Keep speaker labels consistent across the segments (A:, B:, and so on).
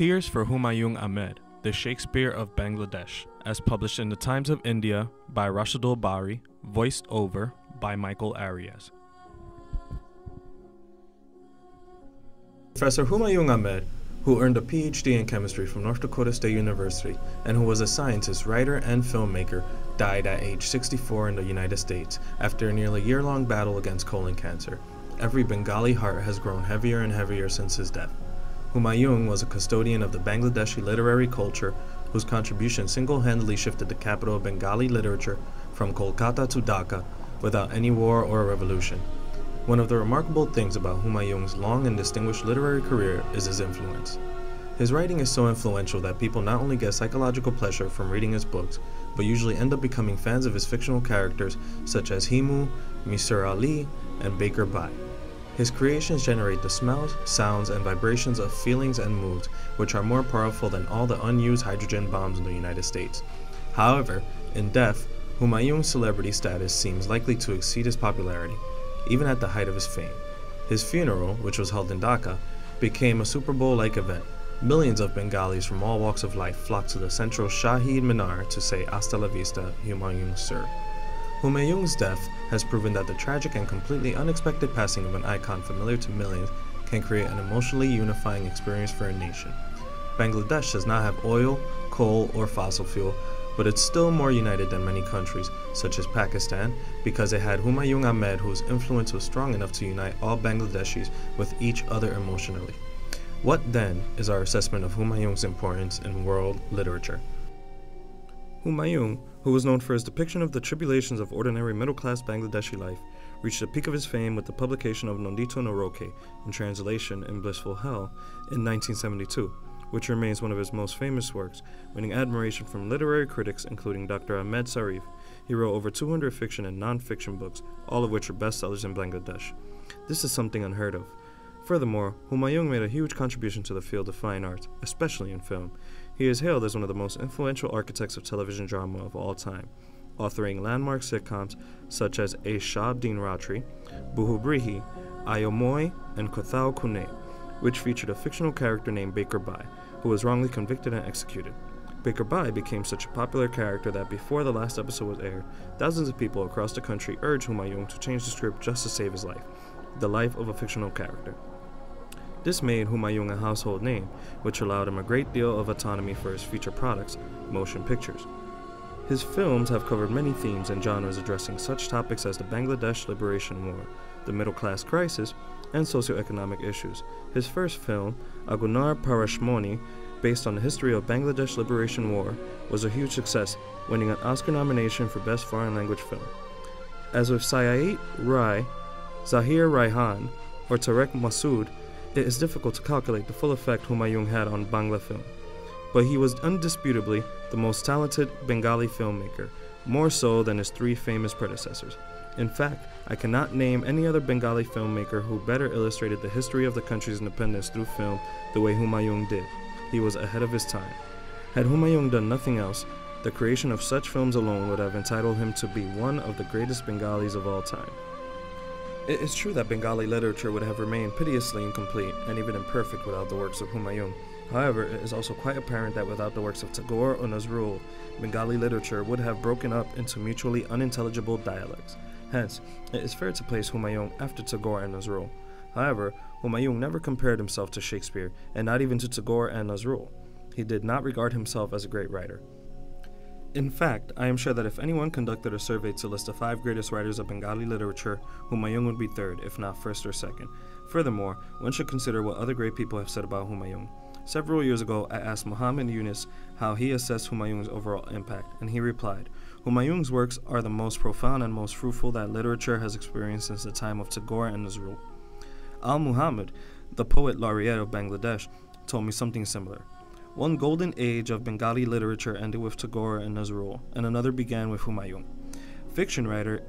A: Tears for Humayun Ahmed, the Shakespeare of Bangladesh, as published in the Times of India by Rashidul Bari, voiced over by Michael Arias. Professor Humayun Ahmed, who earned a PhD in chemistry from North Dakota State University and who was a scientist, writer, and filmmaker, died at age 64 in the United States after a nearly year-long battle against colon cancer. Every Bengali heart has grown heavier and heavier since his death. Humayun was a custodian of the Bangladeshi literary culture whose contribution single-handedly shifted the capital of Bengali literature from Kolkata to Dhaka without any war or revolution. One of the remarkable things about Humayun's long and distinguished literary career is his influence. His writing is so influential that people not only get psychological pleasure from reading his books, but usually end up becoming fans of his fictional characters such as Himu, Mr. Ali, and Baker Bai. His creations generate the smells, sounds, and vibrations of feelings and moods which are more powerful than all the unused hydrogen bombs in the United States. However, in death, Humayun's celebrity status seems likely to exceed his popularity, even at the height of his fame. His funeral, which was held in Dhaka, became a Super Bowl-like event. Millions of Bengalis from all walks of life flocked to the central Shahid Minar to say "Hasta la vista, Humayun Sir." Humayun's death has proven that the tragic and completely unexpected passing of an icon familiar to millions can create an emotionally unifying experience for a nation. Bangladesh does not have oil, coal, or fossil fuel, but it's still more united than many countries, such as Pakistan, because it had Humayun Ahmed, whose influence was strong enough to unite all Bangladeshis with each other emotionally. What then is our assessment of Humayun's importance in world literature? Humayun, who was known for his depiction of the tribulations of ordinary middle-class Bangladeshi life, reached the peak of his fame with the publication of Nondito Noroke, in translation in Blissful Hell, in 1972, which remains one of his most famous works, winning admiration from literary critics including Dr. Ahmed Sarif. He wrote over 200 fiction and non-fiction books, all of which are bestsellers in Bangladesh. This is something unheard of. Furthermore, Humayun made a huge contribution to the field of fine arts, especially in film. He is hailed as one of the most influential architects of television drama of all time, authoring landmark sitcoms such as A Shab Din Ratri, Buhubrihi, Ayomoy, and Kothao Kune, which featured a fictional character named Baker Bai, who was wrongly convicted and executed. Baker Bai became such a popular character that before the last episode was aired, thousands of people across the country urged Humayun to change the script just to save his life, the life of a fictional character. This made Humayun a household name, which allowed him a great deal of autonomy for his future products, motion pictures. His films have covered many themes and genres addressing such topics as the Bangladesh Liberation War, the middle-class crisis, and socioeconomic issues. His first film, Agunar Parashmoni, based on the history of Bangladesh Liberation War, was a huge success, winning an Oscar nomination for Best Foreign Language Film. As with Sayed Rai, Zahir Raihan, or Tarek Masood, it is difficult to calculate the full effect Humayun had on Bangla film. But he was undisputably the most talented Bengali filmmaker, more so than his three famous predecessors. In fact, I cannot name any other Bengali filmmaker who better illustrated the history of the country's independence through film the way Humayun did. He was ahead of his time. Had Humayun done nothing else, the creation of such films alone would have entitled him to be one of the greatest Bengalis of all time. It is true that Bengali literature would have remained piteously incomplete and even imperfect without the works of Humayun. However, it is also quite apparent that without the works of Tagore or Nazrul, Bengali literature would have broken up into mutually unintelligible dialects. Hence, it is fair to place Humayun after Tagore and Nazrul. However, Humayun never compared himself to Shakespeare, and not even to Tagore and Nazrul. He did not regard himself as a great writer. In fact, I am sure that if anyone conducted a survey to list the 5 greatest writers of Bengali literature, Humayun would be third, if not first or second. Furthermore, one should consider what other great people have said about Humayun. Several years ago, I asked Muhammad Yunus how he assessed Humayun's overall impact, and he replied, "Humayun's works are the most profound and most fruitful that literature has experienced since the time of Tagore and Nazrul." Muhammad, the poet laureate of Bangladesh, told me something similar. One golden age of Bengali literature ended with Tagore and Nazrul, and another began with Humayun. Fiction writer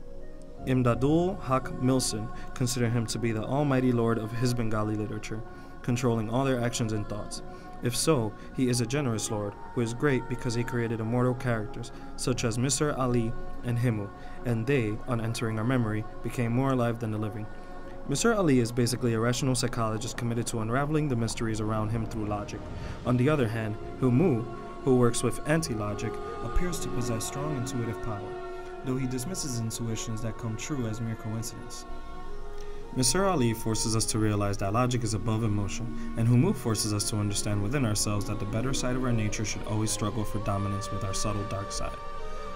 A: Imdadul Haq Milson considered him to be the almighty lord of his Bengali literature, controlling all their actions and thoughts. If so, he is a generous lord, who is great because he created immortal characters, such as Mr. Ali and Himu, and they, on entering our memory, became more alive than the living.
B: Mr. Ali is basically a rational psychologist committed to unraveling the mysteries around him through logic. On the other hand, Humu, who works with anti-logic, appears to possess strong intuitive power, though he dismisses intuitions that come true as mere coincidence. Mr. Ali forces us to realize that logic is above emotion, and Humu forces us to understand within ourselves that the better side of our nature should always struggle for dominance with our subtle dark side.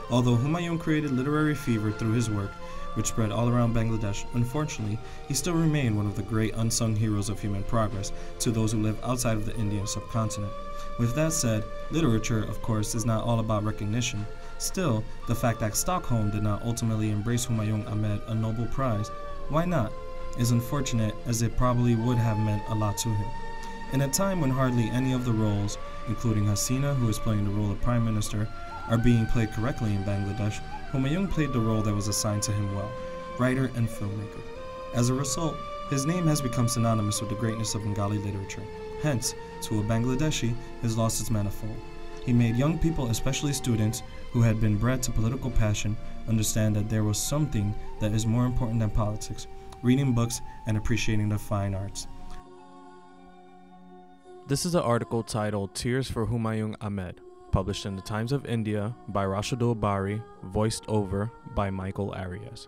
B: Although Humayun created literary fever through his work, which spread all around Bangladesh, unfortunately, he still remained one of the great unsung heroes of human progress to those who live outside of the Indian subcontinent. With that said, literature, of course, is not all about recognition. Still, the fact that Stockholm did not ultimately embrace Humayun Ahmed a Nobel Prize, why not, is unfortunate, as it probably would have meant a lot to him. In a time when hardly any of the roles, including Hasina, who is playing the role of Prime Minister, are being played correctly in Bangladesh, Humayun played the role that was assigned to him well, writer and filmmaker. As a result, his name has become synonymous with the greatness of Bengali literature. Hence, to a Bangladeshi, his loss is manifold. He made young people, especially students, who had been bred to political passion, understand that there was something that is more important than politics, reading books and appreciating the fine arts.
A: This is an article titled Tears for Humayun Ahmed, published in the Times of India by Rashidul Bari, voiced over by Michael Arias.